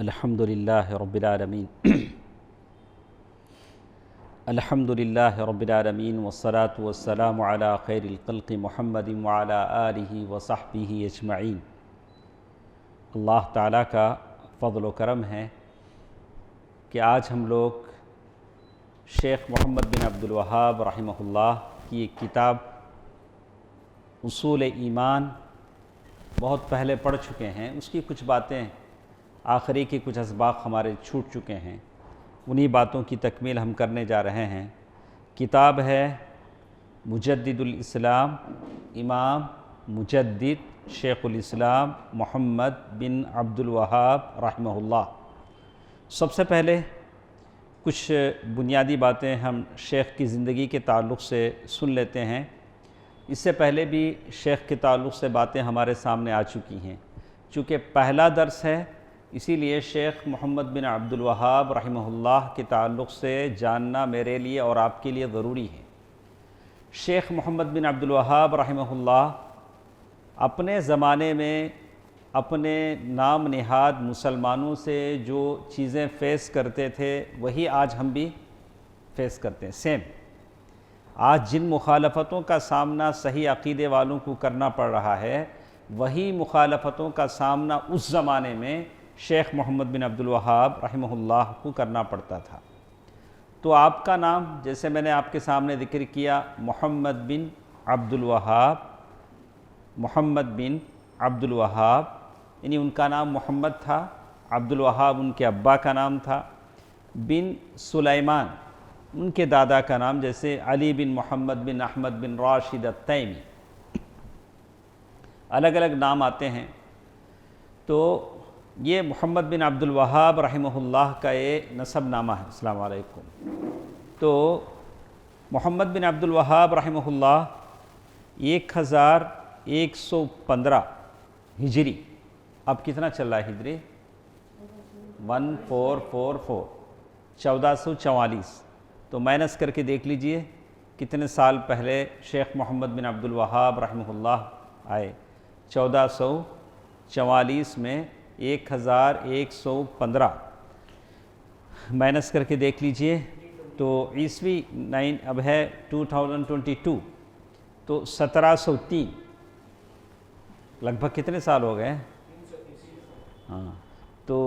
الحمد للہ رب العالمین الحمد للہ رب العالمین والصلاة والسلام علی خیر الخلق محمد وعلی آلہ وصحبہ اجمعین۔ اللہ تعالیٰ کا فضل و کرم ہے کہ آج ہم لوگ شیخ محمد بن عبد الوہاب رحمہ اللہ کی ایک کتاب اصول ایمان بہت پہلے پڑھ چکے ہیں، اس کی کچھ باتیں آخری کے کچھ اسباق ہمارے چھوٹ چکے ہیں، انہی باتوں کی تکمیل ہم کرنے جا رہے ہیں۔ کتاب ہے مجدد الاسلام امام مجدد شیخ الاسلام محمد بن عبد الوہاب رحمہ اللہ۔ سب سے پہلے کچھ بنیادی باتیں ہم شیخ کی زندگی کے تعلق سے سن لیتے ہیں۔ اس سے پہلے بھی شیخ کے تعلق سے باتیں ہمارے سامنے آ چکی ہیں، چونکہ پہلا درس ہے اسی لیے شیخ محمد بن عبد الوہاب رحمہ اللہ کے تعلق سے جاننا میرے لیے اور آپ کے لیے ضروری ہے۔ شیخ محمد بن عبد الوہاب رحمہ اللہ اپنے زمانے میں اپنے نام نہاد مسلمانوں سے جو چیزیں فیس کرتے تھے وہی آج ہم بھی فیس کرتے ہیں، سیم۔ آج جن مخالفتوں کا سامنا صحیح عقیدے والوں کو کرنا پڑ رہا ہے وہی مخالفتوں کا سامنا اس زمانے میں شیخ محمد بن عبد الوہاب رحمہ اللہ کو کرنا پڑتا تھا۔ تو آپ کا نام جیسے میں نے آپ کے سامنے ذکر کیا محمد بن عبد الوہاب، محمد بن عبد الوہاب یعنی ان کا نام محمد تھا، عبد الوہاب ان کے ابا کا نام تھا، بن سلیمان ان کے دادا کا نام، جیسے علی بن محمد بن احمد بن راشد التیمی، الگ الگ نام آتے ہیں۔ تو یہ محمد بن عبد الوہاب رحمہ اللہ کا یہ نسب نامہ ہے۔ السلام علیکم۔ تو محمد بن عبد الوہاب رحمہ اللہ 1115 ہجری، اب کتنا چل رہا ہے ہجری؟ 1444، 1444۔ تو مائنس کر کے دیکھ لیجئے کتنے سال پہلے شیخ محمد بن عبد الوہاب رحمہ اللہ آئے۔ 1444 میں 1115 مائنس کر کے دیکھ لیجئے تو عیسوی اب ہے 2022، تو 1703، لگ بھگ کتنے سال ہو گئے؟ ہاں، تو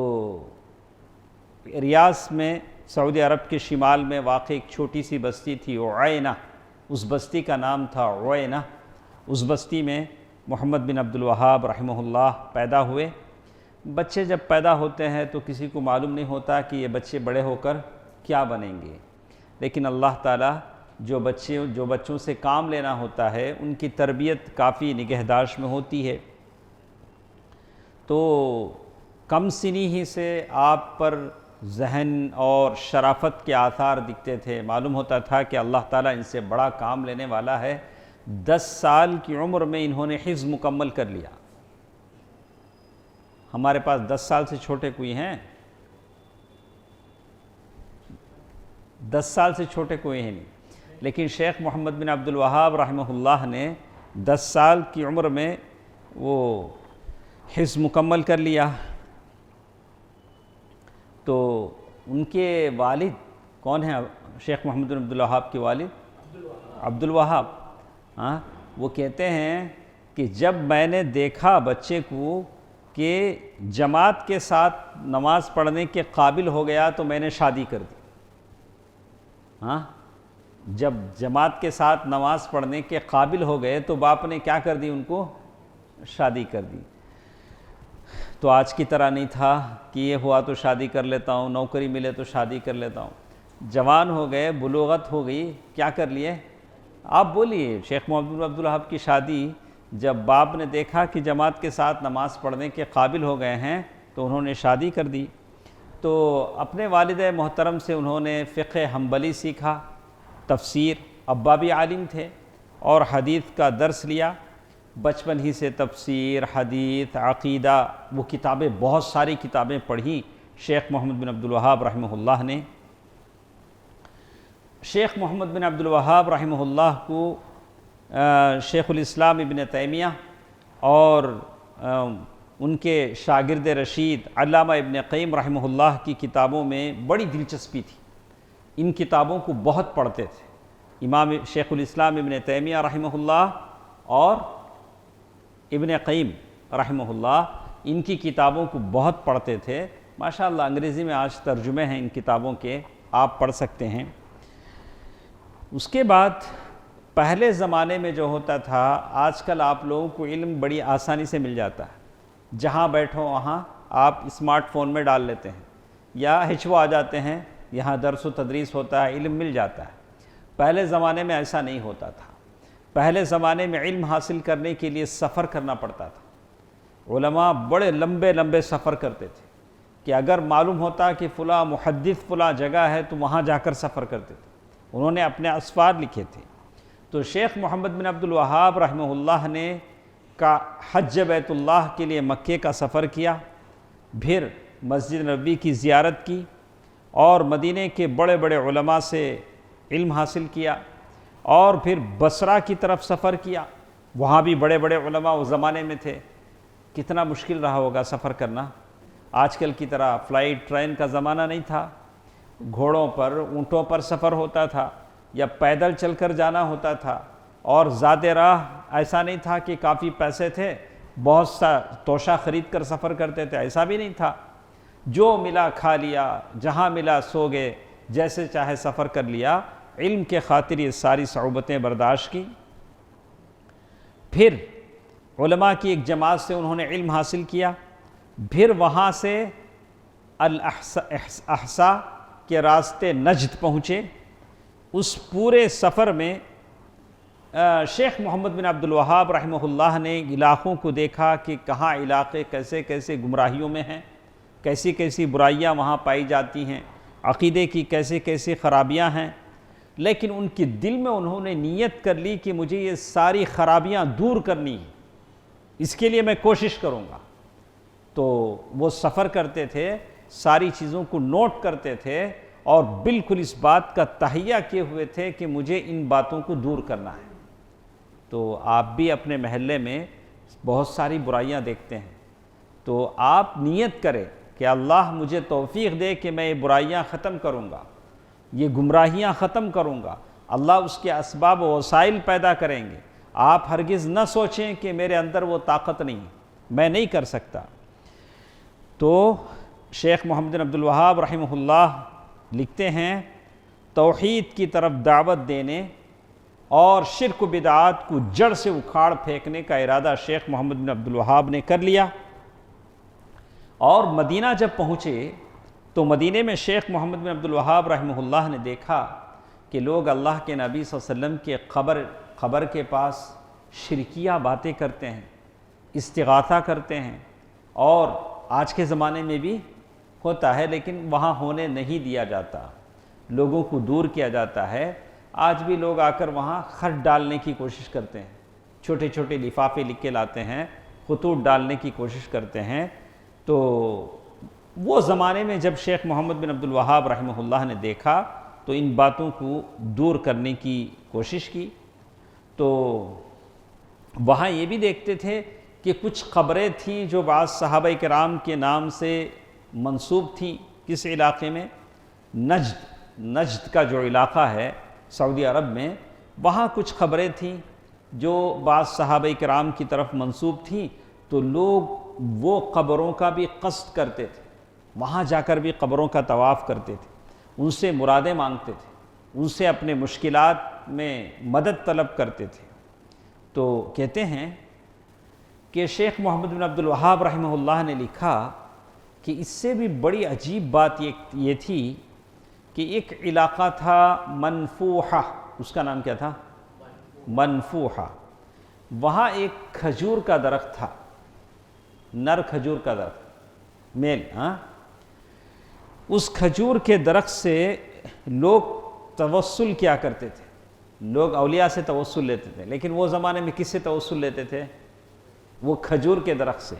ریاض میں سعودی عرب کے شمال میں واقع ایک چھوٹی سی بستی تھی عوینہ، اس بستی کا نام تھا عوینہ۔ اس بستی میں محمد بن عبد الوہاب رحمہ اللہ پیدا ہوئے۔ بچے جب پیدا ہوتے ہیں تو کسی کو معلوم نہیں ہوتا کہ یہ بچے بڑے ہو کر کیا بنیں گے، لیکن اللہ تعالیٰ جو بچوں سے کام لینا ہوتا ہے ان کی تربیت کافی نگہداشت میں ہوتی ہے۔ تو کم سنی ہی سے آپ پر ذہن اور شرافت کے آثار دکھتے تھے، معلوم ہوتا تھا کہ اللہ تعالیٰ ان سے بڑا کام لینے والا ہے۔ 10 سال کی عمر میں انہوں نے حفظ مکمل کر لیا۔ ہمارے پاس 10 سال سے چھوٹے کوئی ہیں؟ 10 سال سے چھوٹے کوئی ہیں نہیں، لیکن شیخ محمد بن عبد الوہاب رحمہ اللہ نے 10 سال کی عمر میں وہ حفظ مکمل کر لیا۔ تو ان کے والد کون ہیں؟ شیخ محمد بن عبد الوہاب کے والد عبد الوہاب، ہاں، وہ کہتے ہیں کہ جب میں نے دیکھا بچے کو کہ جماعت کے ساتھ نماز پڑھنے کے قابل ہو گیا تو میں نے شادی کر دی۔ ہاں، جب جماعت کے ساتھ نماز پڑھنے کے قابل ہو گئے تو باپ نے کیا کر دی؟ ان کو شادی کر دی۔ تو آج کی طرح نہیں تھا کہ یہ ہوا تو شادی کر لیتا ہوں، نوکری ملے تو شادی کر لیتا ہوں۔ جوان ہو گئے، بلوغت ہو گئی، کیا کر لیے؟ آپ بولیے۔ شیخ محمد بن عبد الوہاب کی شادی جب باپ نے دیکھا کہ جماعت کے ساتھ نماز پڑھنے کے قابل ہو گئے ہیں تو انہوں نے شادی کر دی۔ تو اپنے والد محترم سے انہوں نے فقہ حنبلی سیکھا، تفسیر، ابا بھی عالم تھے، اور حدیث کا درس لیا۔ بچپن ہی سے تفسیر، حدیث، عقیدہ، وہ کتابیں، بہت ساری کتابیں پڑھی شیخ محمد بن عبد الوہاب رحمہ اللہ نے۔ شیخ محمد بن عبد الوہاب رحمہ اللہ کو شیخ الاسلام ابن تیمیہ اور ان کے شاگرد رشید علامہ ابن قیم رحمہ اللہ کی کتابوں میں بڑی دلچسپی تھی، ان کتابوں کو بہت پڑھتے تھے۔ امام شیخ الاسلام ابن تیمیہ رحمہ اللہ اور ابن قیم رحمہ اللہ ان کی کتابوں کو بہت پڑھتے تھے۔ ماشاءاللہ انگریزی میں آج ترجمے ہیں ان کتابوں کے، آپ پڑھ سکتے ہیں۔ اس کے بعد پہلے زمانے میں جو ہوتا تھا، آج کل آپ لوگوں کو علم بڑی آسانی سے مل جاتا ہے، جہاں بیٹھو وہاں آپ اسمارٹ فون میں ڈال لیتے ہیں یا ہچو آ جاتے ہیں، یہاں درس و تدریس ہوتا ہے، علم مل جاتا ہے۔ پہلے زمانے میں ایسا نہیں ہوتا تھا۔ پہلے زمانے میں علم حاصل کرنے کے لیے سفر کرنا پڑتا تھا۔ علماء بڑے لمبے لمبے سفر کرتے تھے کہ اگر معلوم ہوتا کہ فلاں محدث فلاں جگہ ہے تو وہاں جا کر سفر کرتے تھے۔ انہوں نے اپنے اسفار لکھے تھے۔ تو شیخ محمد بن عبد الوہاب رحمہ اللہ نے حج بیت اللہ کے لیے مکے کا سفر کیا، پھر مسجد نبوی کی زیارت کی اور مدینے کے بڑے بڑے علماء سے علم حاصل کیا، اور پھر بصرہ کی طرف سفر کیا، وہاں بھی بڑے بڑے علماء اس زمانے میں تھے۔ کتنا مشکل رہا ہوگا سفر کرنا، آج کل کی طرح فلائٹ ٹرین کا زمانہ نہیں تھا، گھوڑوں پر اونٹوں پر سفر ہوتا تھا یا پیدل چل کر جانا ہوتا تھا، اور زیادہ راہ ایسا نہیں تھا کہ کافی پیسے تھے بہت سا توشہ خرید کر سفر کرتے تھے، ایسا بھی نہیں تھا۔ جو ملا کھا لیا، جہاں ملا سو گئے، جیسے چاہے سفر کر لیا۔ علم کے خاطر یہ ساری صعوبتیں برداشت کی۔ پھر علماء کی ایک جماعت سے انہوں نے علم حاصل کیا، پھر وہاں سے الاحساء کے راستے نجد پہنچے۔ اس پورے سفر میں شیخ محمد بن عبد الوہاب رحمہ اللہ نے علاقوں کو دیکھا کہ کہاں علاقے کیسے کیسے گمراہیوں میں ہیں، کیسی کیسی برائیاں وہاں پائی جاتی ہیں، عقیدے کی کیسے کیسی خرابیاں ہیں، لیکن ان کے دل میں انہوں نے نیت کر لی کہ مجھے یہ ساری خرابیاں دور کرنی ہیں، اس کے لیے میں کوشش کروں گا۔ تو وہ سفر کرتے تھے، ساری چیزوں کو نوٹ کرتے تھے اور بالکل اس بات کا تہیہ کیے ہوئے تھے کہ مجھے ان باتوں کو دور کرنا ہے۔ تو آپ بھی اپنے محلے میں بہت ساری برائیاں دیکھتے ہیں، تو آپ نیت کریں کہ اللہ مجھے توفیق دے کہ میں یہ برائیاں ختم کروں گا، یہ گمراہیاں ختم کروں گا۔ اللہ اس کے اسباب و وسائل پیدا کریں گے۔ آپ ہرگز نہ سوچیں کہ میرے اندر وہ طاقت نہیں، میں نہیں کر سکتا۔ تو شیخ محمد بن عبد الوہاب رحمہ اللہ لکھتے ہیں، توحید کی طرف دعوت دینے اور شرک و بدعات کو جڑ سے اکھاڑ پھینکنے کا ارادہ شیخ محمد بن عبد الوہاب نے کر لیا، اور مدینہ جب پہنچے تو مدینے میں شیخ محمد بن عبد الوہاب رحمہ اللہ نے دیکھا کہ لوگ اللہ کے نبی صلی اللہ علیہ وسلم کے قبر کے پاس شرکیہ باتیں کرتے ہیں، استغاثہ کرتے ہیں، اور آج کے زمانے میں بھی ہوتا ہے لیکن وہاں ہونے نہیں دیا جاتا، لوگوں کو دور کیا جاتا ہے۔ آج بھی لوگ آ کر وہاں خط ڈالنے کی کوشش کرتے ہیں، چھوٹے چھوٹے لفافے لکھ کے لاتے ہیں، خطوط ڈالنے کی کوشش کرتے ہیں۔ تو وہ زمانے میں جب شیخ محمد بن عبد الوہاب رحمہ اللہ نے دیکھا تو ان باتوں کو دور کرنے کی کوشش کی۔ تو وہاں یہ بھی دیکھتے تھے کہ کچھ قبریں تھیں جو بعض صحابہ کرام کے نام سے منسوب تھیں۔ کس علاقے میں؟ نجد کا جو علاقہ ہے سعودی عرب میں، وہاں کچھ قبریں تھیں جو بعض صحابہ کرام کی طرف منسوب تھیں۔ تو لوگ وہ قبروں کا بھی قصد کرتے تھے، وہاں جا کر بھی قبروں کا طواف کرتے تھے، ان سے مرادیں مانگتے تھے، ان سے اپنے مشکلات میں مدد طلب کرتے تھے۔ تو کہتے ہیں کہ شیخ محمد بن عبد الوہاب رحمہ اللہ نے لکھا کہ اس سے بھی بڑی عجیب بات یہ تھی کہ ایک علاقہ تھا منفوحہ، اس کا نام کیا تھا؟ منفوحہ۔ وہاں ایک کھجور کا درخت تھا، نر کھجور کا درخت، میل۔ اس کھجور کے درخت سے لوگ توسل کیا کرتے تھے، لوگ اولیاء سے توسل لیتے تھے، لیکن وہ زمانے میں کس سے توسل لیتے تھے؟ وہ کھجور کے درخت سے۔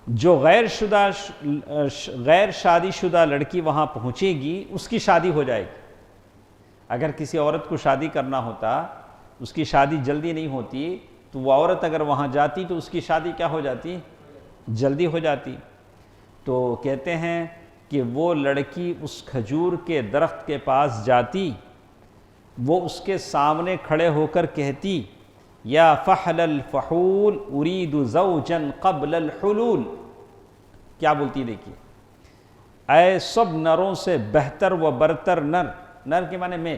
جو غیر شادی شدہ لڑکی وہاں پہنچے گی اس کی شادی ہو جائے گی۔ اگر کسی عورت کو شادی کرنا ہوتا، اس کی شادی جلدی نہیں ہوتی، تو وہ عورت اگر وہاں جاتی تو اس کی شادی کیا ہو جاتی؟ جلدی ہو جاتی۔ تو کہتے ہیں کہ وہ لڑکی اس کھجور کے درخت کے پاس جاتی، وہ اس کے سامنے کھڑے ہو کر کہتی یا فحل الفحول ارید زوجا قبل الحلول۔ کیا بولتی دیکھیے، اے سب نروں سے بہتر و برتر نر، نر کے معنی میل،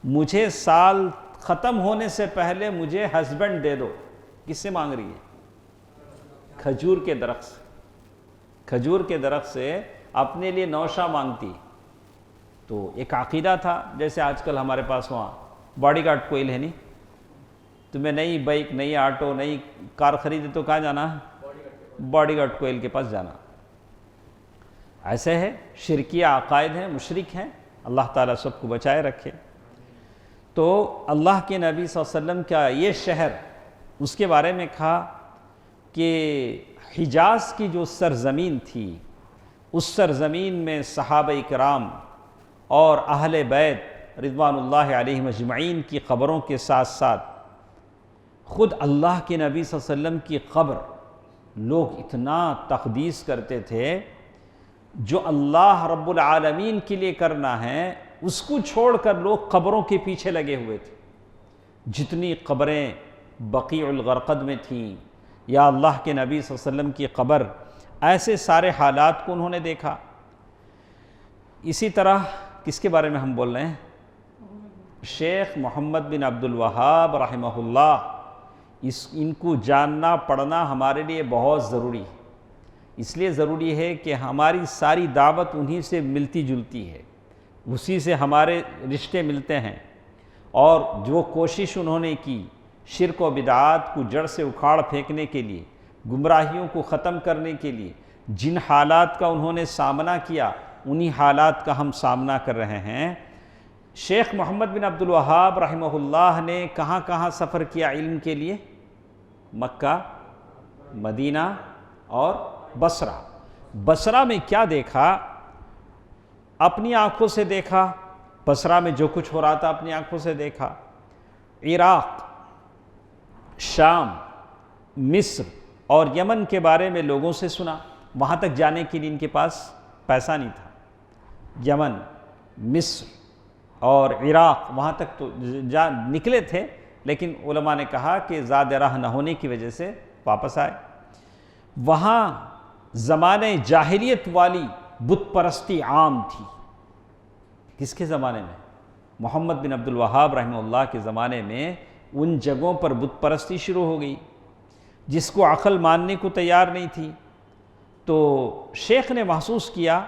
مجھے سال ختم ہونے سے پہلے مجھے ہسبینڈ دے دو۔ کس سے مانگ رہی ہے؟ کھجور کے درخت سے۔ کھجور کے درخت سے اپنے لیے نوشہ مانگتی۔ تو ایک عقیدہ تھا، جیسے آج کل ہمارے پاس وہاں باڈی گارڈ کوئل ہے نہیں، تمہیں نئی بائک، نئی آٹو، نئی کار خریدے تو کہاں جانا ہے؟ باڈی گارڈ کوئل کے پاس جانا۔ ایسے ہے، شرکیہ عقائد ہیں، مشرک ہیں، اللہ تعالیٰ سب کو بچائے رکھے۔ تو اللہ کے نبی صلی اللہ علیہ وسلم کا یہ شہر، اس کے بارے میں کہا کہ حجاز کی جو سرزمین تھی، اس سرزمین میں صحابہ کرام اور اہل بیت رضوان اللہ علیہم اجمعین کی قبروں کے ساتھ ساتھ خود اللہ کے نبی صلی اللہ علیہ وسلم کی قبر لوگ اتنا تقدیس کرتے تھے، جو اللہ رب العالمین کے لیے کرنا ہے اس کو چھوڑ کر لوگ قبروں کے پیچھے لگے ہوئے تھے۔ جتنی قبریں بقیع الغرقد میں تھیں یا اللہ کے نبی صلی اللہ علیہ وسلم کی قبر، ایسے سارے حالات کو انہوں نے دیکھا۔ اسی طرح کس کے بارے میں ہم بول رہے ہیں؟ شیخ محمد بن عبد الوہاب رحمہ اللہ۔ ان کو جاننا پڑھنا ہمارے لیے بہت ضروری ہے۔ اس لیے ضروری ہے کہ ہماری ساری دعوت انہی سے ملتی جلتی ہے، اسی سے ہمارے رشتے ملتے ہیں۔ اور جو کوشش انہوں نے کی شرک و بدعات کو جڑ سے اکھاڑ پھینکنے کے لیے، گمراہیوں کو ختم کرنے کے لیے، جن حالات کا انہوں نے سامنا کیا، انہی حالات کا ہم سامنا کر رہے ہیں۔ شیخ محمد بن عبد الوہاب رحمہ اللہ نے کہاں کہاں سفر کیا علم کے لیے؟ مکہ، مدینہ اور بصرہ۔ بصرہ میں کیا دیکھا؟ اپنی آنکھوں سے دیکھا، بصرہ میں جو کچھ ہو رہا تھا اپنی آنکھوں سے دیکھا۔ عراق، شام، مصر اور یمن کے بارے میں لوگوں سے سنا۔ وہاں تک جانے کے لیے ان کے پاس پیسہ نہیں تھا۔ یمن، مصر اور عراق، وہاں تک تو نکلے تھے، لیکن علماء نے کہا کہ زیادہ راہ نہ ہونے کی وجہ سے واپس آئے۔ وہاں زمانے جاہلیت والی بت پرستی عام تھی۔ کس کے زمانے میں؟ محمد بن عبد الوہاب رحمہ اللہ کے زمانے میں ان جگہوں پر بت پرستی شروع ہو گئی، جس کو عقل ماننے کو تیار نہیں تھی۔ تو شیخ نے محسوس کیا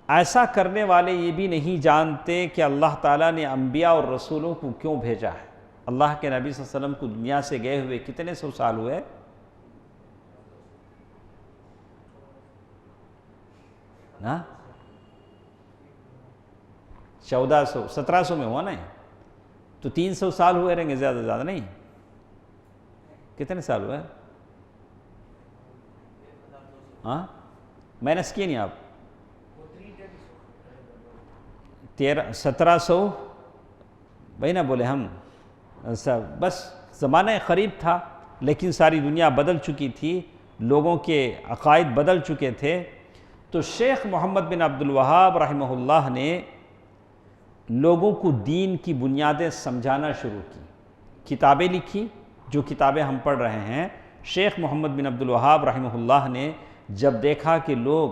ایسا کرنے والے یہ بھی نہیں جانتے کہ اللہ تعالیٰ نے انبیاء اور رسولوں کو کیوں بھیجا ہے۔ اللہ کے نبی صلی اللہ علیہ وسلم کو دنیا سے گئے ہوئے کتنے سو سال ہوئے؟ نا 1400 1700 میں ہوا نا، تو 300 سال ہوئے رہیں گے، زیادہ زیادہ نہیں۔ کتنے سال ہوئے؟ ہاں مائنس کیے نہیں آپ؟ 1700 بھائی نہ بولے ہم، بس زمانہ قریب تھا، لیکن ساری دنیا بدل چکی تھی، لوگوں کے عقائد بدل چکے تھے۔ تو شیخ محمد بن عبد الوہاب رحمہ اللہ نے لوگوں کو دین کی بنیادیں سمجھانا شروع کی، کتابیں لکھی، جو کتابیں ہم پڑھ رہے ہیں۔ شیخ محمد بن عبد الوہاب رحمہ اللہ نے جب دیکھا کہ لوگ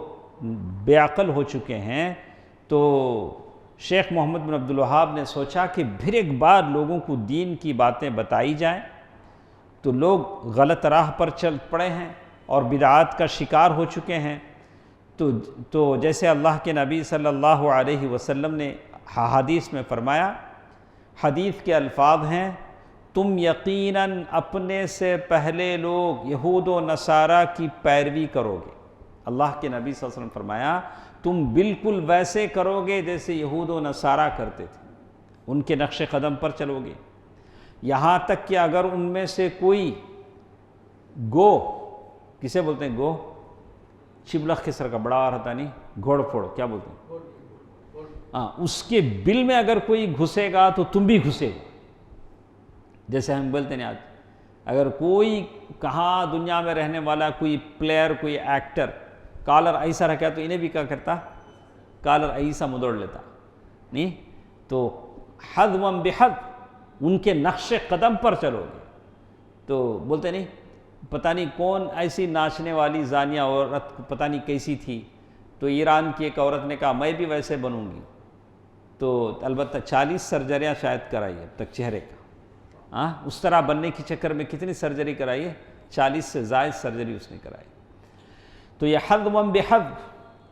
بے عقل ہو چکے ہیں، تو شیخ محمد بن عبد الوہاب نے سوچا کہ پھر ایک بار لوگوں کو دین کی باتیں بتائی جائیں۔ تو لوگ غلط راہ پر چل پڑے ہیں اور بدعات کا شکار ہو چکے ہیں۔ تو جیسے اللہ کے نبی صلی اللہ علیہ وسلم نے حدیث میں فرمایا، حدیث کے الفاظ ہیں، تم یقیناً اپنے سے پہلے لوگ یہود و نصارہ کی پیروی کرو گے۔ اللہ کے نبی صلی اللہ علیہ وسلم فرمایا تم بالکل ویسے کرو گے جیسے یہود و نصارہ کرتے تھے، ان کے نقش قدم پر چلو گے، یہاں تک کہ اگر ان میں سے کوئی گو، کسے بولتے ہیں گو؟ چبلخ کے سر کا بڑا رہتا نہیں، گھوڑ پھوڑ کیا بولتے ہیں؟ ہاں، اس کے بل میں اگر کوئی گھسے گا تو تم بھی گھسے گا۔ جیسے ہم بولتے ہیں آج اگر کوئی کہاں دنیا میں رہنے والا کوئی پلیئر کوئی ایکٹر کالر ایسا رکھا تو انہیں بھی کیا کرتا، کالر ایسا مدوڑ لیتا نہیں. تو حذوا بحذ ان کے نقش قدم پر چلو گے. تو بولتے نہیں پتہ نہیں کون ایسی ناچنے والی زانیہ عورت پتہ نہیں کیسی تھی، تو ایران کی ایک عورت نے کہا میں بھی ویسے بنوں گی. تو البتہ 40 سرجریاں شاید کرائی اب تک چہرے کا، اس طرح بننے کی چکر میں کتنی سرجری کرائی ہے، 40 سے زائد سرجری اس نے کرائی. تو یہ حذوا بحذ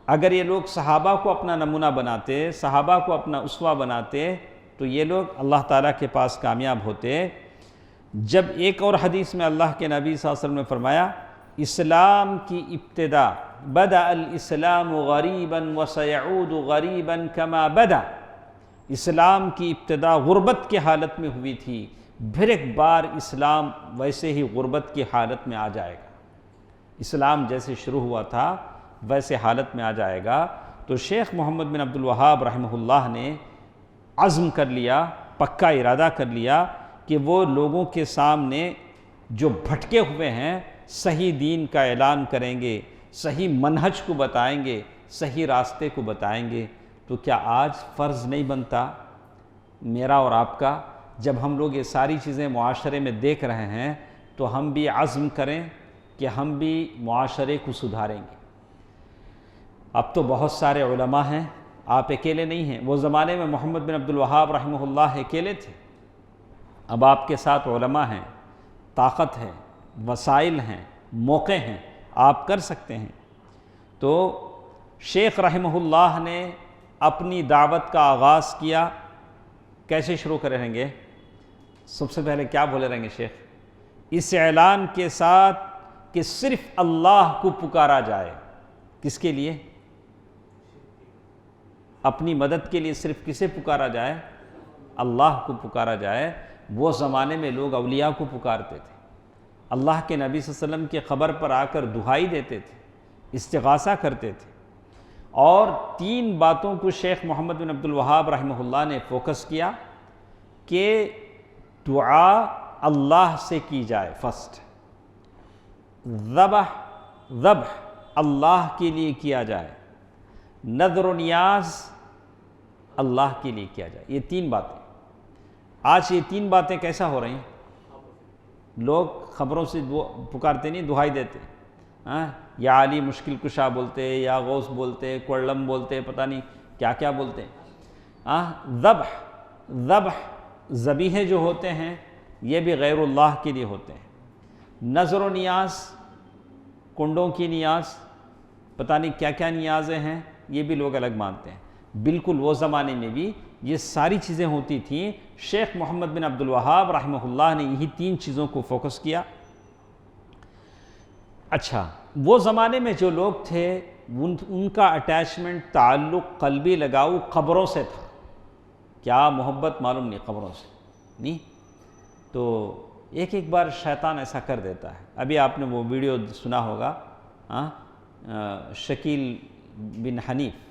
اگر یہ لوگ صحابہ کو اپنا نمونہ بناتے، صحابہ کو اپنا اسوہ بناتے تو یہ لوگ اللہ تعالیٰ کے پاس کامیاب ہوتے. جب ایک اور حدیث میں اللہ کے نبی صلی اللہ علیہ وسلم نے فرمایا اسلام کی ابتدا بدأ الاسلام غریبا وسيعود غریبا كما بدأ، اسلام کی ابتدا غربت کی حالت میں ہوئی تھی، پھر ایک بار اسلام ویسے ہی غربت کی حالت میں آ جائے گا. اسلام جیسے شروع ہوا تھا ویسے حالت میں آ جائے گا. تو شیخ محمد بن عبد الوہاب رحمہ اللہ نے عزم کر لیا، پکا ارادہ کر لیا کہ وہ لوگوں کے سامنے جو بھٹکے ہوئے ہیں صحیح دین کا اعلان کریں گے، صحیح منہج کو بتائیں گے، صحیح راستے کو بتائیں گے. تو کیا آج فرض نہیں بنتا میرا اور آپ کا، جب ہم لوگ یہ ساری چیزیں معاشرے میں دیکھ رہے ہیں تو ہم بھی عزم کریں کہ ہم بھی معاشرے کو سدھاریں گے. اب تو بہت سارے علماء ہیں، آپ اکیلے نہیں ہیں. وہ زمانے میں محمد بن عبد الوہاب رحمہ اللہ اکیلے تھے، اب آپ کے ساتھ علماء ہیں، طاقت ہے، وسائل ہیں، موقع ہیں، آپ کر سکتے ہیں. تو شیخ رحمہ اللہ نے اپنی دعوت کا آغاز کیا. کیسے شروع کریں گے؟ سب سے پہلے کیا بولے رہیں گے شیخ؟ اس اعلان کے ساتھ کہ صرف اللہ کو پکارا جائے. کس کے لیے؟ اپنی مدد کے لیے صرف کسے پکارا جائے؟ اللہ کو پکارا جائے. وہ زمانے میں لوگ اولیاء کو پکارتے تھے، اللہ کے نبی صلی اللہ علیہ وسلم کی خبر پر آ کر دعائی دیتے تھے، استغاثہ کرتے تھے. اور 3 باتوں کو شیخ محمد بن عبد الوہاب رحمہ اللہ نے فوکس کیا کہ دعا اللہ سے کی جائے. فرسٹ ذبح اللہ کے لیے کیا جائے، نذر و نیاز اللہ کے لیے کیا جائے. یہ 3 باتیں. آج یہ 3 باتیں کیسا ہو رہی ہیں؟ لوگ خبروں سے پکارتے نہیں، دعائی دیتے، یا علی مشکل کشا بولتے، یا غوث بولتے، کوڑلم بولتے، پتہ نہیں کیا کیا بولتے. ذبح ذبیحے جو ہوتے ہیں یہ بھی غیر اللہ کے لیے ہوتے ہیں. نذر و نیاز کنڈوں کی نیاز، پتہ نہیں کیا کیا نیازیں ہیں، یہ بھی لوگ الگ مانتے ہیں. بالکل وہ زمانے میں بھی یہ ساری چیزیں ہوتی تھیں. شیخ محمد بن عبد الوہاب رحمہ اللہ نے یہی 3 چیزوں کو فوکس کیا. اچھا، وہ زمانے میں جو لوگ تھے ان کا اٹیچمنٹ، تعلق، قلبی لگاؤ قبروں سے تھا. کیا محبت معلوم نہیں قبروں سے نہیں. تو ایک بار شیطان ایسا کر دیتا ہے. ابھی آپ نے وہ ویڈیو سنا ہوگا، شکیل بن حنیف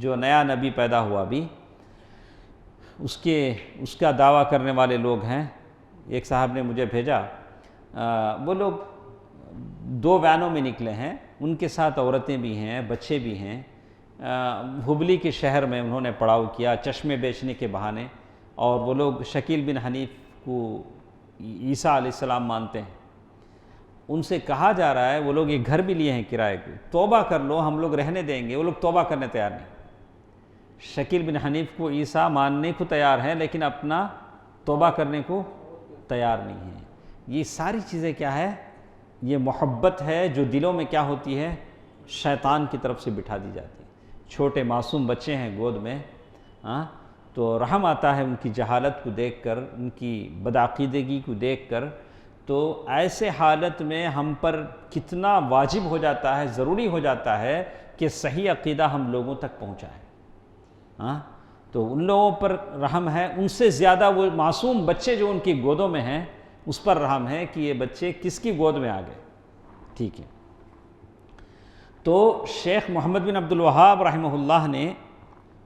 جو نیا نبی پیدا ہوا بھی، اس کا دعویٰ کرنے والے لوگ ہیں. ایک صاحب نے مجھے بھیجا، وہ لوگ 2 وینوں میں نکلے ہیں، ان کے ساتھ عورتیں بھی ہیں، بچے بھی ہیں. ہبلی کے شہر میں انہوں نے پڑاؤ کیا چشمے بیچنے کے بہانے، اور وہ لوگ شکیل بن حنیف کو عیسیٰ علیہ السلام مانتے ہیں. ان سے کہا جا رہا ہے، وہ لوگ یہ گھر بھی لیے ہیں کرائے کو، توبہ کر لو ہم لوگ رہنے دیں گے. وہ لوگ توبہ کرنے تیار نہیں. شکیل بن حنیف کو عیسیٰ ماننے کو تیار ہیں لیکن اپنا توبہ کرنے کو تیار نہیں ہیں. یہ ساری چیزیں کیا ہے؟ یہ محبت ہے جو دلوں میں کیا ہوتی ہے؟ شیطان کی طرف سے بٹھا دی جاتی ہے. چھوٹے معصوم بچے ہیں گود میں، تو رحم آتا ہے ان کی جہالت کو دیکھ کر، ان کی بدعقیدگی کو دیکھ کر. تو ایسے حالت میں ہم پر کتنا واجب ہو جاتا ہے، ضروری ہو جاتا ہے کہ صحیح عقیدہ ہم لوگوں تک پہنچائیں. تو ان لوگوں پر رحم ہے. ان سے زیادہ وہ معصوم بچے جو ان کی گودوں میں ہیں اس پر رحم ہے کہ یہ بچے کس کی گود میں آ گئے. ٹھیک ہے. تو شیخ محمد بن عبد الوہاب رحمہ اللہ نے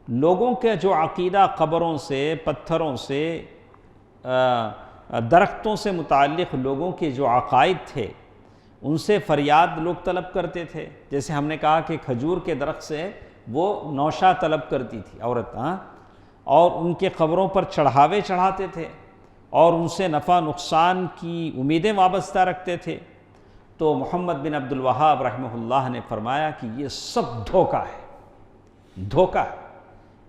لوگوں کے جو عقیدہ قبروں سے، پتھروں سے، درختوں سے متعلق لوگوں کے جو عقائد تھے ان سے فریاد لوگ طلب کرتے تھے. جیسے ہم نے کہا کہ کھجور کے درخت سے وہ نوشہ طلب کرتی تھی عورت، اور ان کے قبروں پر چڑھاوے چڑھاتے تھے اور ان سے نفع نقصان کی امیدیں وابستہ رکھتے تھے. تو محمد بن عبد الوہاب رحمہ اللہ نے فرمایا کہ یہ سب دھوکہ ہے، دھوکہ ہے.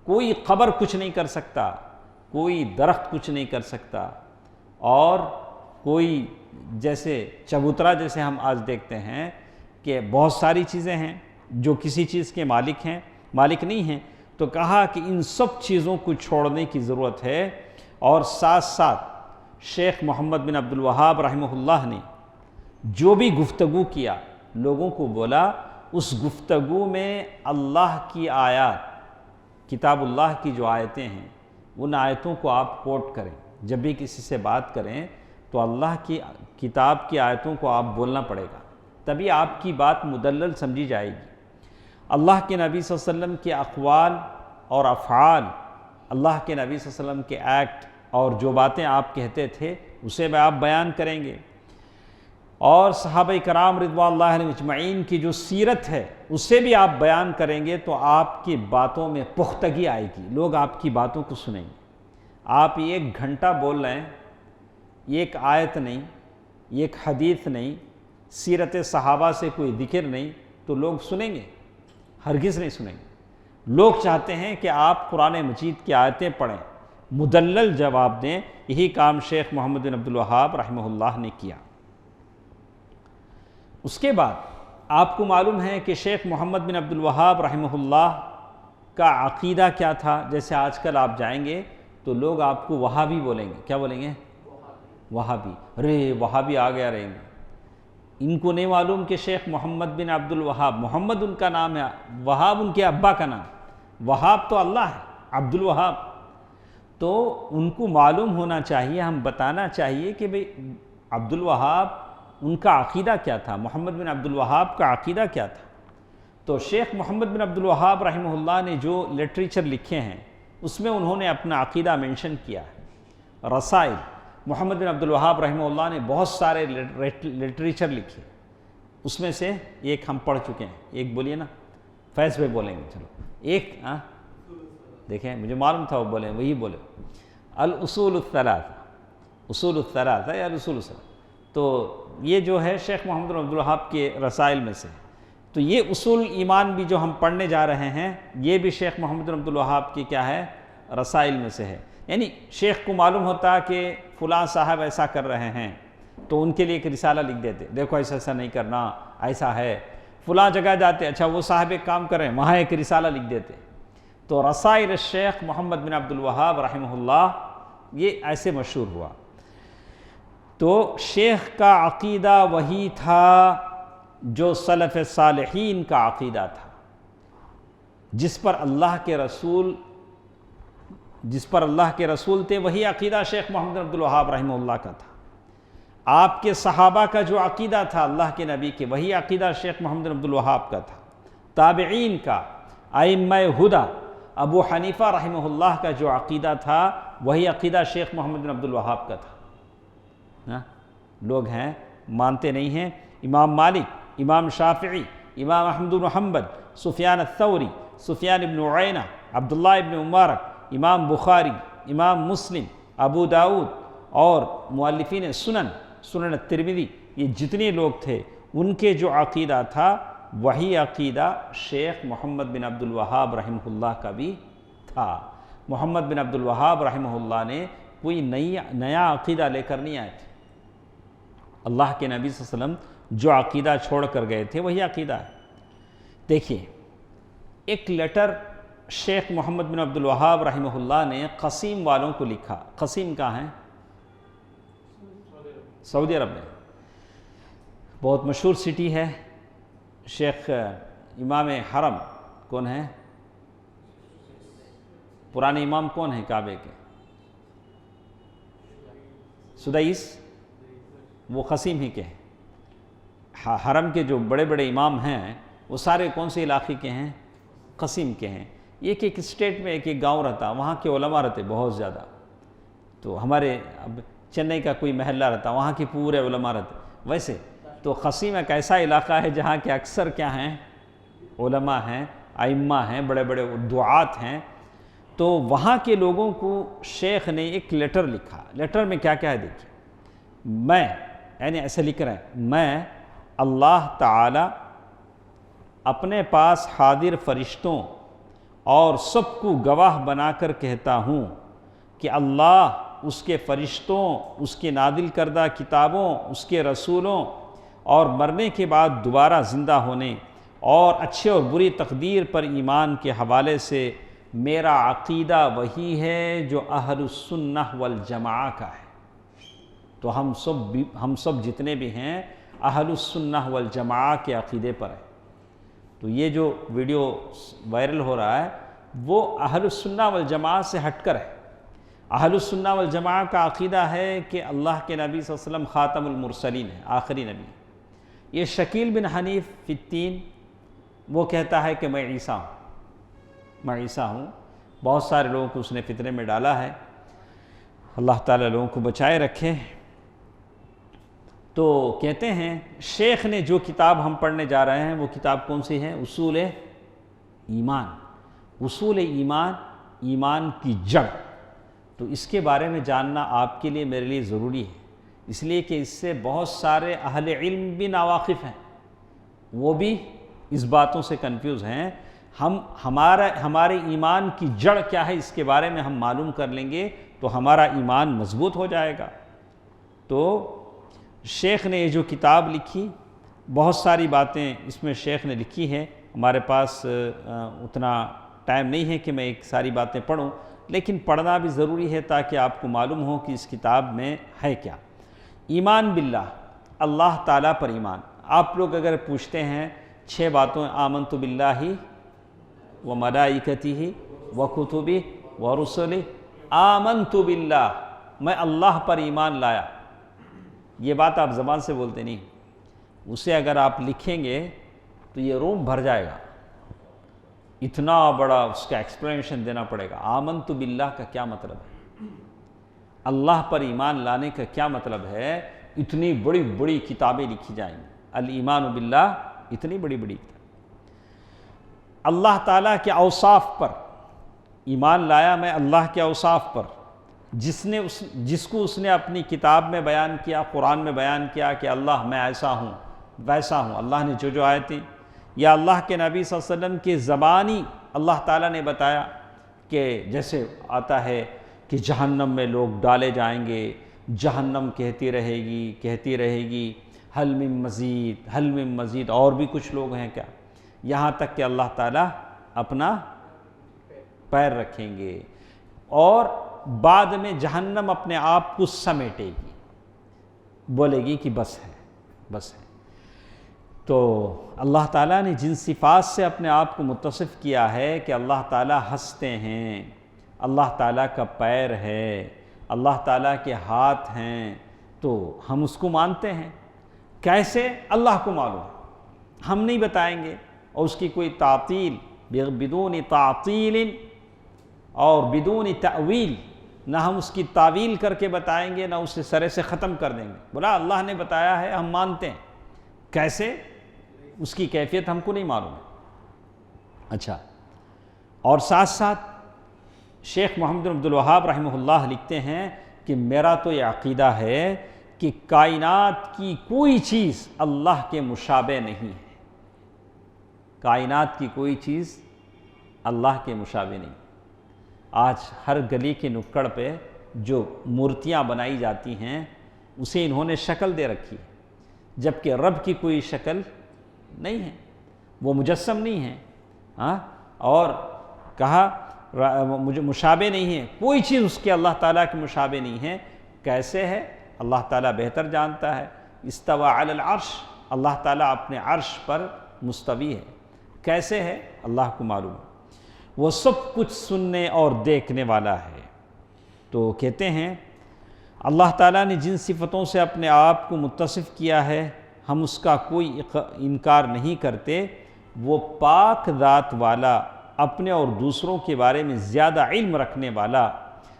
کوئی قبر کچھ نہیں کر سکتا، کوئی درخت کچھ نہیں کر سکتا، اور کوئی جیسے چبوترا جیسے ہم آج دیکھتے ہیں کہ بہت ساری چیزیں ہیں جو کسی چیز کے مالک نہیں ہیں. تو کہا کہ ان سب چیزوں کو چھوڑنے کی ضرورت ہے. اور ساتھ ساتھ شیخ محمد بن عبد الوہاب رحمہ اللہ نے جو بھی گفتگو کیا لوگوں کو بولا، اس گفتگو میں اللہ کی آیات، کتاب اللہ کی جو آیتیں ہیں ان آیتوں کو آپ کوٹ کریں. جب بھی کسی سے بات کریں تو اللہ کی کتاب کی آیتوں کو آپ بولنا پڑے گا، تبھی آپ کی بات مدلل سمجھی جائے گی. اللہ کے نبی صلی اللہ علیہ وسلم کے اقوال اور افعال، اللہ کے نبی صلی اللہ علیہ وسلم کے ایکٹ اور جو باتیں آپ کہتے تھے اسے بھی آپ بیان کریں گے، اور صحابہ کرام رضوان اللہ علیہم اجمعین کی جو سیرت ہے اسے بھی آپ بیان کریں گے. تو آپ کی باتوں میں پختگی آئے گی، لوگ آپ کی باتوں کو سنیں گے. آپ 1 گھنٹہ بول رہے ہیں، ایک آیت نہیں، ایک حدیث نہیں، سیرت صحابہ سے کوئی ذکر نہیں، تو لوگ سنیں گے؟ ہرگز نہیں سنیں گے. لوگ چاہتے ہیں کہ آپ قرآن مجید کی آیتیں پڑھیں، مدلل جواب دیں. یہی کام شیخ محمد بن عبد الوہاب رحمہ اللہ نے کیا. اس کے بعد آپ کو معلوم ہے کہ شیخ محمد بن عبد الوہاب رحمہ اللہ کا عقیدہ کیا تھا. جیسے آج کل آپ جائیں گے تو لوگ آپ کو وہابی بولیں گے. کیا بولیں گے؟ وہابی. ارے وہابی آ گیا رہیں گے. ان کو نہیں معلوم کہ شیخ محمد بن عبد الوہاب، محمد ان کا نام ہے، وہاب ان کے ابا کا نام. وہاب تو اللہ ہے، عبد الوہاب. تو ان کو معلوم ہونا چاہیے، ہم بتانا چاہیے کہ بھئی عبد الوہاب ان کا عقیدہ کیا تھا، محمد بن عبد الوہاب کا عقیدہ کیا تھا. تو شیخ محمد بن عبد الوہاب رحمہ اللہ نے جو لٹریچر لکھے ہیں اس میں انہوں نے اپنا عقیدہ منشن کیا ہے. رسائل، محمد بن عبد الوہاب رحمہ اللہ نے بہت سارے لٹریچر لکھے، اس میں سے ایک ہم پڑھ چکے ہیں. ایک بولیے نا، فیض پہ بولیں گے. چلو ایک دیکھیں، مجھے معلوم تھا وہ بولیں، وہی بولے. الاصول الثلاثہ، اصول الثلاثہ یا الاصول الثلاثہ. تو یہ جو ہے شیخ محمد بن عبد الوہاب کے رسائل میں سے. تو یہ اصول ایمان بھی جو ہم پڑھنے جا رہے ہیں یہ بھی شیخ محمد بن عبد الوہاب کی کیا ہے؟ رسائل میں سے ہے. یعنی شیخ کو معلوم ہوتا کہ فلاں صاحب ایسا کر رہے ہیں تو ان کے لیے ایک رسالہ لکھ دیتے، دیکھو ایسا نہیں کرنا، ایسا ہے. فلاں جگہ جاتے، اچھا وہ صاحب ایک کام کریں، وہاں ایک رسالہ لکھ دیتے. تو رسائل الشیخ محمد بن عبد الوہاب رحمہ اللہ یہ ایسے مشہور ہوا. تو شیخ کا عقیدہ وہی تھا جو سلف صالحین کا عقیدہ تھا، جس پر اللہ کے رسول تھے، وہی عقیدہ شیخ محمد بن عبد الوہاب رحمہ اللہ کا تھا. آپ کے صحابہ کا جو عقیدہ تھا اللہ کے نبی کے، وہی عقیدہ شیخ محمد بن عبد الوہاب کا تھا. تابعین کا، ائمہ ہدی، ابو حنیفہ رحمہ اللہ کا جو عقیدہ تھا وہی عقیدہ شیخ محمد بن عبد الوہاب کا تھا. لوگ ہیں مانتے نہیں ہیں. امام مالک، امام شافعی، امام احمد بن حنبل، سفیان الثوری، سفیان ابن عیینہ، عبداللہ ابن مبارک، امام بخاری، امام مسلم، ابو داؤد اور مؤلفین سنن الترمذی، یہ جتنے لوگ تھے ان کے جو عقیدہ تھا وہی عقیدہ شیخ محمد بن عبد الوہاب رحمہ اللہ کا بھی تھا. محمد بن عبد الوہاب رحمہ اللہ نے کوئی نیا عقیدہ لے کر نہیں آئے تھے. اللہ کے نبی صلی اللہ علیہ وسلم جو عقیدہ چھوڑ کر گئے تھے وہی عقیدہ ہے. دیکھیے ایک لیٹر شیخ محمد بن عبد الوہاب رحمہ اللہ نے قصیم والوں کو لکھا. قصیم کہاں ہیں؟ سعودی عرب میں، بہت مشہور سٹی ہے. شیخ امام حرم کون ہے؟ پرانے امام کون ہیں کعبے کے؟ سدیس، وہ قصیم ہی کے ہیں. حرم کے جو بڑے بڑے امام ہیں وہ سارے کون سے علاقے کے ہیں؟ قصیم کے ہیں. ایک اسٹیٹ میں ایک گاؤں رہتا، وہاں کے علماء رہتے بہت زیادہ. تو ہمارے اب چنئی کا کوئی محلہ رہتا وہاں کے پورے علماء رہتے. ویسے تو قصیم ایک ایسا علاقہ ہے جہاں کے اکثر کیا ہیں؟ علماء ہیں، ائمہ ہیں، بڑے بڑے دعات ہیں. تو وہاں کے لوگوں کو شیخ نے ایک لیٹر لکھا. لیٹر میں کیا کیا ہے دیکھیے، میں یعنی ایسے لکھ رہے ہیں، میں اللہ تعالی اپنے پاس حاضر فرشتوں اور سب کو گواہ بنا کر کہتا ہوں کہ اللہ، اس کے فرشتوں، اس کے نازل کردہ کتابوں، اس کے رسولوں اور مرنے کے بعد دوبارہ زندہ ہونے اور اچھے اور بری تقدیر پر ایمان کے حوالے سے میرا عقیدہ وہی ہے جو اہل السنہ والجماعہ کا ہے. تو ہم سب جتنے بھی ہیں اہل السنہ والجماعہ کے عقیدے پر ہیں. تو یہ جو ویڈیو وائرل ہو رہا ہے وہ اہل السنہ والجماعہ سے ہٹ کر ہے. اہل السنہ والجماعہ کا عقیدہ ہے کہ اللہ کے نبی صلی اللہ علیہ وسلم خاتم المرسلین ہے، آخری نبی. یہ شکیل بن حنیف فی التین وہ کہتا ہے کہ میں عیسیٰ ہوں. بہت سارے لوگوں کو اس نے فتنے میں ڈالا ہے. اللہ تعالیٰ لوگوں کو بچائے رکھے. تو کہتے ہیں شیخ نے جو کتاب ہم پڑھنے جا رہے ہیں وہ کتاب کون سی ہے؟ اصول ایمان. اصول ایمان، ایمان کی جڑ. تو اس کے بارے میں جاننا آپ کے لیے میرے لیے ضروری ہے، اس لیے کہ اس سے بہت سارے اہل علم بھی ناواقف ہیں، وہ بھی اس باتوں سے کنفیوز ہیں. ہمارے ایمان کی جڑ کیا ہے اس کے بارے میں ہم معلوم کر لیں گے تو ہمارا ایمان مضبوط ہو جائے گا. تو شیخ نے یہ جو کتاب لکھی، بہت ساری باتیں اس میں شیخ نے لکھی ہیں. ہمارے پاس اتنا ٹائم نہیں ہے کہ میں ایک ساری باتیں پڑھوں، لیکن پڑھنا بھی ضروری ہے تاکہ آپ کو معلوم ہو کہ اس کتاب میں ہے کیا. ایمان باللہ، اللہ تعالیٰ پر ایمان. آپ لوگ اگر پوچھتے ہیں 6 باتوں، آمنت باللہ و ملائکتہ و کتبہ و رسلہ، آمنت باللہ، میں اللہ پر ایمان لایا. یہ بات آپ زبان سے بولتے نہیں، اسے اگر آپ لکھیں گے تو یہ روم بھر جائے گا. اتنا بڑا اس کا ایکسپلینیشن دینا پڑے گا. آمنت باللہ کا کیا مطلب ہے؟ اللہ پر ایمان لانے کا کیا مطلب ہے؟ اتنی بڑی بڑی کتابیں لکھی جائیں گی. الایمان باللہ، اتنی بڑی بڑی کتاب. اللہ تعالیٰ کے اوصاف پر ایمان لایا میں، اللہ کے اوصاف پر، جس کو اس نے اپنی کتاب میں بیان کیا، قرآن میں بیان کیا کہ اللہ میں ایسا ہوں ویسا ہوں. اللہ نے جو آیتیں یا اللہ کے نبی صلی اللہ علیہ وسلم کی زبانی اللہ تعالیٰ نے بتایا کہ جیسے آتا ہے کہ جہنم میں لوگ ڈالے جائیں گے، جہنم کہتی رہے گی حل من مزید، حل من مزید، اور بھی کچھ لوگ ہیں کیا، یہاں تک کہ اللہ تعالیٰ اپنا پیر رکھیں گے اور بعد میں جہنم اپنے آپ کو سمیٹے گی، بولے گی کہ بس ہے. تو اللہ تعالیٰ نے جن صفات سے اپنے آپ کو متصف کیا ہے کہ اللہ تعالیٰ ہنستے ہیں، اللہ تعالیٰ کا پیر ہے، اللہ تعالیٰ کے ہاتھ ہیں، تو ہم اس کو مانتے ہیں. کیسے؟ اللہ کو معلوم، ہم نہیں بتائیں گے. اور اس کی کوئی تعطیل، بدون تعطیل اور بدون تأویل، نہ ہم اس کی تعویل کر کے بتائیں گے، نہ اسے سرے سے ختم کر دیں گے. بولا اللہ نے بتایا ہے، ہم مانتے ہیں. کیسے؟ اس کی کیفیت ہم کو نہیں معلوم ہے. اچھا، اور ساتھ ساتھ شیخ محمد بن عبد الوہاب رحمہ اللہ لکھتے ہیں کہ میرا تو یہ عقیدہ ہے کہ کائنات کی کوئی چیز اللہ کے مشابہ نہیں ہے. کائنات کی کوئی چیز اللہ کے مشابہ نہیں. آج ہر گلی کے نکڑ پہ جو مورتیاں بنائی جاتی ہیں اسے انہوں نے شکل دے رکھی ہے، جبکہ رب کی کوئی شکل نہیں ہے، وہ مجسم نہیں ہے. اور کہا مجھے مشابہ نہیں ہے، کوئی چیز اس کے اللہ تعالیٰ کے مشابہ نہیں ہے. کیسے ہے؟ اللہ تعالیٰ بہتر جانتا ہے. استوى علی العرش، اللہ تعالیٰ اپنے عرش پر مستوی ہے. کیسے ہے؟ اللہ کو معلوم ہے. وہ سب کچھ سننے اور دیکھنے والا ہے. تو کہتے ہیں اللہ تعالیٰ نے جن صفتوں سے اپنے آپ کو متصف کیا ہے ہم اس کا کوئی انکار نہیں کرتے. وہ پاک ذات والا، اپنے اور دوسروں کے بارے میں زیادہ علم رکھنے والا،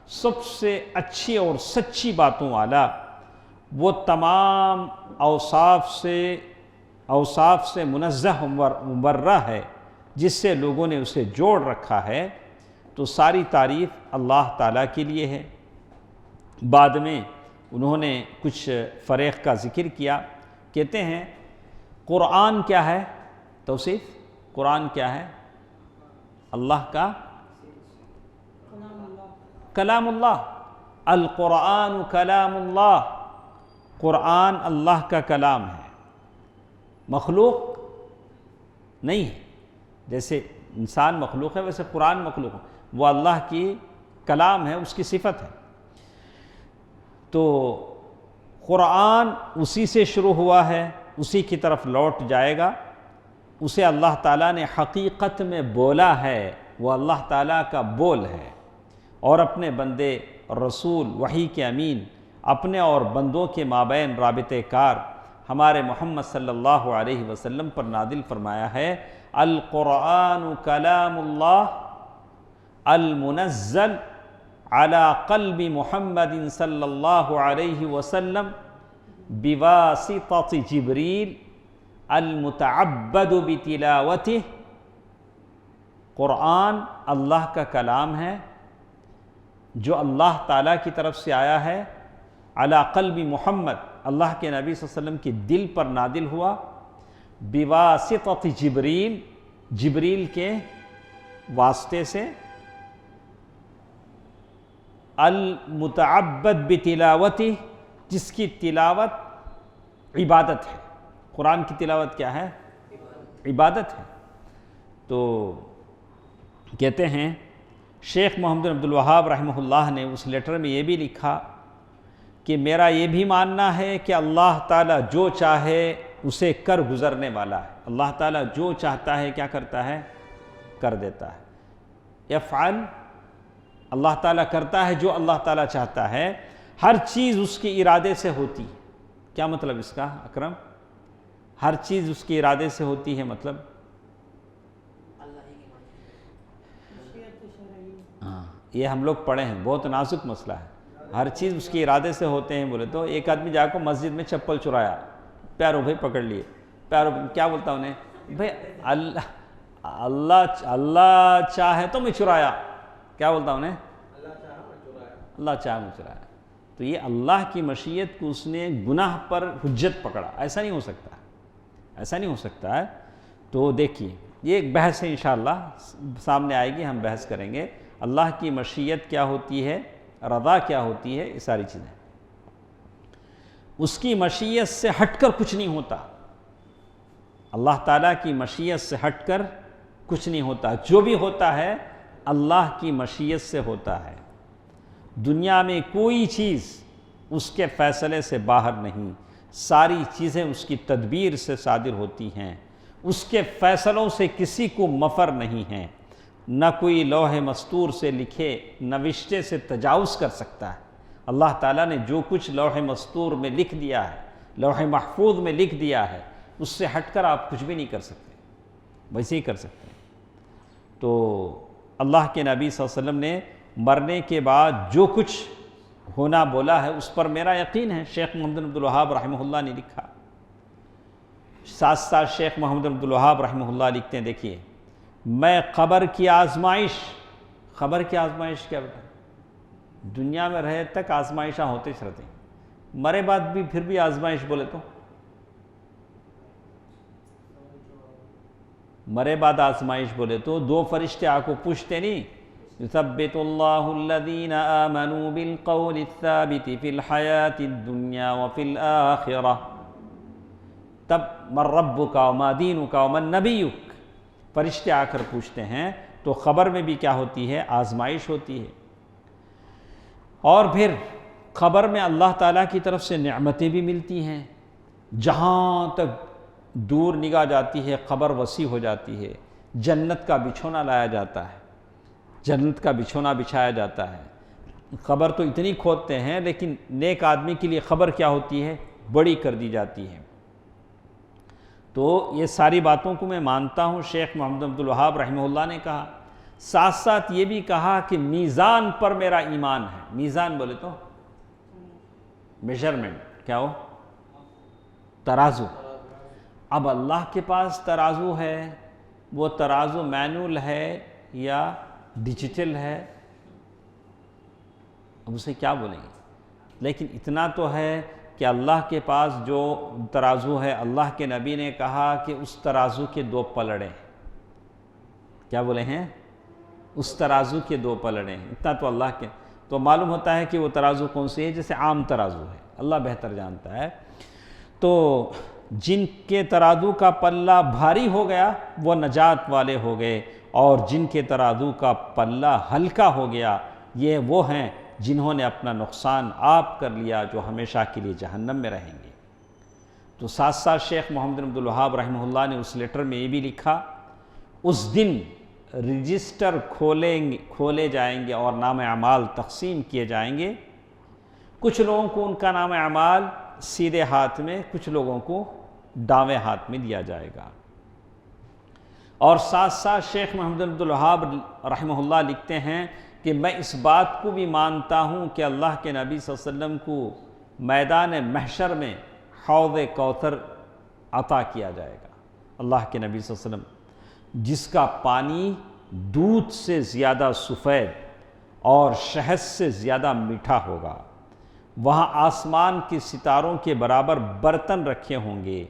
سب سے اچھی اور سچی باتوں والا، وہ تمام اوصاف سے منزہ مبرہ ہے، جس سے لوگوں نے اسے جوڑ رکھا ہے، تو ساری تعریف اللہ تعالیٰ کے لیے ہے۔ بعد میں انہوں نے کچھ فریق کا ذکر کیا، کہتے ہیں قرآن کیا ہے؟ توصیف قرآن کیا ہے؟ اللہ کا کلام اللہ، القرآن کلام اللہ، قرآن اللہ کا کلام ہے، مخلوق نہیں ہے۔ جیسے انسان مخلوق ہے ویسے قرآن مخلوق ہے، وہ اللہ کی کلام ہے، اس کی صفت ہے۔ تو قرآن اسی سے شروع ہوا ہے، اسی کی طرف لوٹ جائے گا، اسے اللہ تعالیٰ نے حقیقت میں بولا ہے، وہ اللہ تعالیٰ کا بول ہے، اور اپنے بندے رسول وحی کے امین، اپنے اور بندوں کے مابین رابطہ کار ہمارے محمد صلی اللہ علیہ وسلم پر نازل فرمایا ہے۔ القرآن کلام اللہ المنزل علی قلب محمد صلی اللہ علیہ وسلم بواسطۃ جبریل المتعبد بتلاوتہ۔ قرآن اللہ کا کلام ہے جو اللہ تعالیٰ کی طرف سے آیا ہے، علی قلب محمد، اللہ کے نبی صلی اللہ علیہ وسلم کے دل پر نازل ہوا، بواسطۃ جبریل، جبریل کے واسطے سے، المتعبد بتلاوتہ، جس کی تلاوت عبادت ہے۔ قرآن کی تلاوت کیا ہے؟ عبادت ہے۔ تو کہتے ہیں شیخ محمد بن عبد الوہاب رحمہ اللہ نے اس لیٹر میں یہ بھی لکھا کہ میرا یہ بھی ماننا ہے کہ اللہ تعالیٰ جو چاہے اسے کر گزرنے والا ہے۔ اللہ تعالیٰ جو چاہتا ہے کیا کرتا ہے؟ کر دیتا ہے۔ یفعل، اللہ تعالیٰ کرتا ہے جو اللہ تعالیٰ چاہتا ہے، ہر چیز اس کے ارادے سے ہوتی ہے۔ کیا مطلب اس کا اکرم؟ ہر چیز اس کے ارادے سے ہوتی ہے، مطلب یہ ہم لوگ پڑھے ہیں، بہت نازک مسئلہ ہے۔ ہر چیز اس کے ارادے سے ہوتے ہیں بولے تو ایک آدمی جا کو مسجد میں چپل چرایا، پیارو بھائی پکڑ لیے، پیارو کیا بولتا انہیں؟ بھائی اللہ چاہے تو میں چرایا، کیا بولتا انہیں؟ اللہ چاہے میں چرایا۔ تو یہ اللہ کی مشیت کو اس نے گناہ پر حجت پکڑا، ایسا نہیں ہو سکتا، ایسا نہیں ہو سکتا ہے۔ تو دیکھیے یہ ایک بحث ہے، انشاءاللہ سامنے آئے گی، ہم بحث کریں گے اللہ کی مشیت کیا ہوتی ہے، رضا کیا ہوتی ہے، یہ ساری چیزیں۔ اس کی مشیت سے ہٹ کر کچھ نہیں ہوتا، اللہ تعالیٰ کی مشیت سے ہٹ کر کچھ نہیں ہوتا، جو بھی ہوتا ہے اللہ کی مشیت سے ہوتا ہے۔ دنیا میں کوئی چیز اس کے فیصلے سے باہر نہیں، ساری چیزیں اس کی تدبیر سے صادر ہوتی ہیں، اس کے فیصلوں سے کسی کو مفر نہیں ہے، نہ کوئی لوح مستور سے لکھے نوشتے سے تجاوز کر سکتا ہے۔ اللہ تعالیٰ نے جو کچھ لوح مستور میں لکھ دیا ہے، لوح محفوظ میں لکھ دیا ہے، اس سے ہٹ کر آپ کچھ بھی نہیں کر سکتے، ویسے ہی کر سکتے ہیں۔ تو اللہ کے نبی صلی اللہ علیہ وسلم نے مرنے کے بعد جو کچھ ہونا بولا ہے اس پر میرا یقین ہے۔ شیخ محمد بن عبد الوہاب رحمہ اللہ نے لکھا، ساتھ ساتھ شیخ محمد بن عبد الوہاب رحمہ اللہ لکھتے ہیں، دیکھیے میں قبر کی آزمائش، قبر کی آزمائش کیا بتا، دنیا میں رہے تک آزمائشاں ہوتے رہتے ہیں، مرے بعد بھی پھر بھی آزمائش بولے تو، مرے بعد آزمائش بولے تو دو فرشتے آ کو پوچھتے نہیں، یثبت اللہ الذین آمنوا بالقول الثابت فی الحیاۃ الدنیا وفی الآخرہ، تب من ربک وما دینک ومن نبیک، فرشتے آ کر پوچھتے ہیں۔ تو قبر میں بھی کیا ہوتی ہے؟ آزمائش ہوتی ہے۔ اور پھر قبر میں اللہ تعالیٰ کی طرف سے نعمتیں بھی ملتی ہیں، جہاں تک دور نگاہ جاتی ہے قبر وسیع ہو جاتی ہے، جنت کا بچھونا لایا جاتا ہے، جنت کا بچھونا بچھایا جاتا ہے۔ قبر تو اتنی کھودتے ہیں لیکن نیک آدمی کے لیے قبر کیا ہوتی ہے؟ بڑی کر دی جاتی ہے۔ تو یہ ساری باتوں کو میں مانتا ہوں۔ شیخ محمد عبد الوہاب رحمہ اللہ نے کہا ساتھ ساتھ یہ بھی کہا کہ میزان پر میرا ایمان ہے۔ میزان بولے تو میجرمنٹ، کیا ہو؟ ترازو۔ اب اللہ کے پاس ترازو ہے، وہ ترازو مینول ہے یا ڈیجیٹل ہے، اب اسے کیا بولیں گے؟ لیکن اتنا تو ہے کہ اللہ کے پاس جو ترازو ہے، اللہ کے نبی نے کہا کہ اس ترازو کے دو پلڑے ہیں۔ کیا بولے ہیں؟ اس ترازو کے دو پلڑے ہیں۔ اتنا تو اللہ کے، تو معلوم ہوتا ہے کہ وہ ترازو کون سی ہے، جیسے عام ترازو ہے، اللہ بہتر جانتا ہے۔ تو جن کے ترازو کا پلہ بھاری ہو گیا وہ نجات والے ہو گئے، اور جن کے ترازو کا پلہ ہلکا ہو گیا یہ وہ ہیں جنہوں نے اپنا نقصان آپ کر لیا، جو ہمیشہ کے لیے جہنم میں رہیں گے۔ تو ساتھ ساتھ شیخ محمد بن عبد الوہاب رحمہ اللہ نے اس لیٹر میں یہ بھی لکھا، اس دن رجسٹر کھولے جائیں گے اور نام اعمال تقسیم کیے جائیں گے۔ کچھ لوگوں کو ان کا نام اعمال سیدھے ہاتھ میں، کچھ لوگوں کو دائیں ہاتھ میں دیا جائے گا۔ اور ساتھ ساتھ شیخ محمد بن عبد الوہاب رحمہ اللہ لکھتے ہیں کہ میں اس بات کو بھی مانتا ہوں کہ اللہ کے نبی صلی اللہ علیہ وسلم کو میدان محشر میں حوض کوثر عطا کیا جائے گا۔ اللہ کے نبی صلی اللہ علیہ وسلم جس کا پانی دودھ سے زیادہ سفید اور شہد سے زیادہ میٹھا ہوگا، وہاں آسمان کے ستاروں کے برابر برتن رکھے ہوں گے،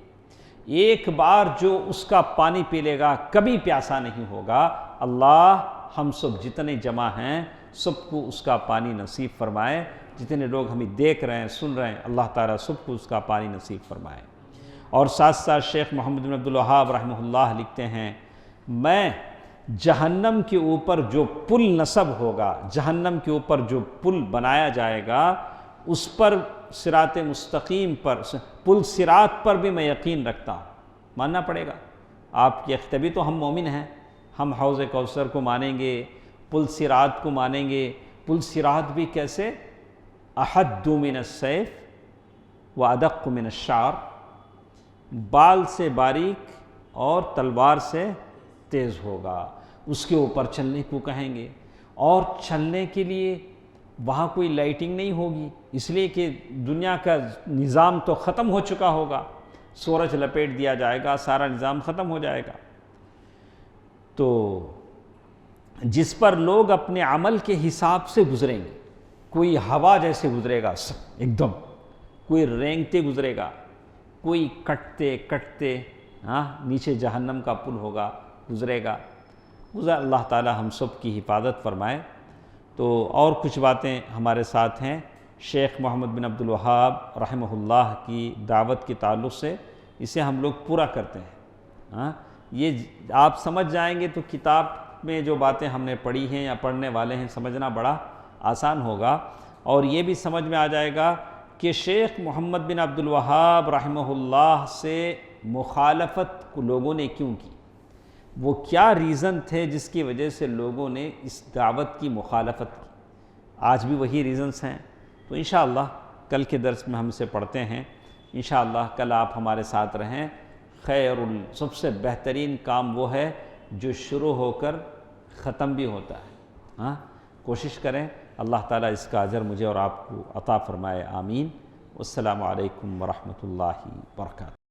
ایک بار جو اس کا پانی پی لے گا کبھی پیاسا نہیں ہوگا۔ اللہ ہم سب جتنے جمع ہیں سب کو اس کا پانی نصیب فرمائے، جتنے لوگ ہمیں دیکھ رہے ہیں سن رہے ہیں اللہ تعالیٰ سب کو اس کا پانی نصیب فرمائے۔ اور ساتھ ساتھ شیخ محمد بن عبد الوہاب رحمہ اللہ لکھتے ہیں، میں جہنم کے اوپر جو پل نصب ہوگا، جہنم کے اوپر جو پل بنایا جائے گا، اس پر صراط مستقیم پر، پل صراط پر بھی میں یقین رکھتا ہوں۔ ماننا پڑے گا آپ کی، تبھی تو ہم مومن ہیں۔ ہم حوض کوثر کو مانیں گے، پل صراط کو مانیں گے۔ پل صراط بھی کیسے؟ احد من السیف وادق من الشعر، بال سے باریک اور تلوار سے تیز ہوگا، اس کے اوپر چلنے کو کہیں گے۔ اور چلنے کے لیے وہاں کوئی لائٹنگ نہیں ہوگی، اس لیے کہ دنیا کا نظام تو ختم ہو چکا ہوگا، سورج لپیٹ دیا جائے گا، سارا نظام ختم ہو جائے گا۔ تو جس پر لوگ اپنے عمل کے حساب سے گزریں گے، کوئی ہوا جیسے گزرے گا ایک دم، کوئی رینگتے گزرے گا، کوئی کٹتے کٹتے نیچے جہنم کا پل ہوگا گزرے گا۔ اللہ تعالی ہم سب کی حفاظت فرمائے۔ تو اور کچھ باتیں ہمارے ساتھ ہیں شیخ محمد بن عبد الوہاب رحمہ اللہ کی دعوت کے تعلق سے، اسے ہم لوگ پورا کرتے ہیں۔ یہ آپ سمجھ جائیں گے تو کتاب میں جو باتیں ہم نے پڑھی ہیں یا پڑھنے والے ہیں سمجھنا بڑا آسان ہوگا، اور یہ بھی سمجھ میں آ جائے گا کہ شیخ محمد بن عبد الوہاب رحمہ اللہ سے مخالفت کو لوگوں نے کیوں کی، وہ کیا ریزن تھے جس کی وجہ سے لوگوں نے اس دعوت کی مخالفت کی۔ آج بھی وہی ریزنز ہیں۔ تو انشاءاللہ کل کے درس میں ہم اسے پڑھتے ہیں۔ انشاءاللہ کل آپ ہمارے ساتھ رہیں۔ سب سے بہترین کام وہ ہے جو شروع ہو کر ختم بھی ہوتا ہے۔ کوشش کریں، اللہ تعالیٰ اس کا اجر مجھے اور آپ کو عطا فرمائے، آمین۔ والسلام علیکم ورحمۃ اللہ وبرکاتہ۔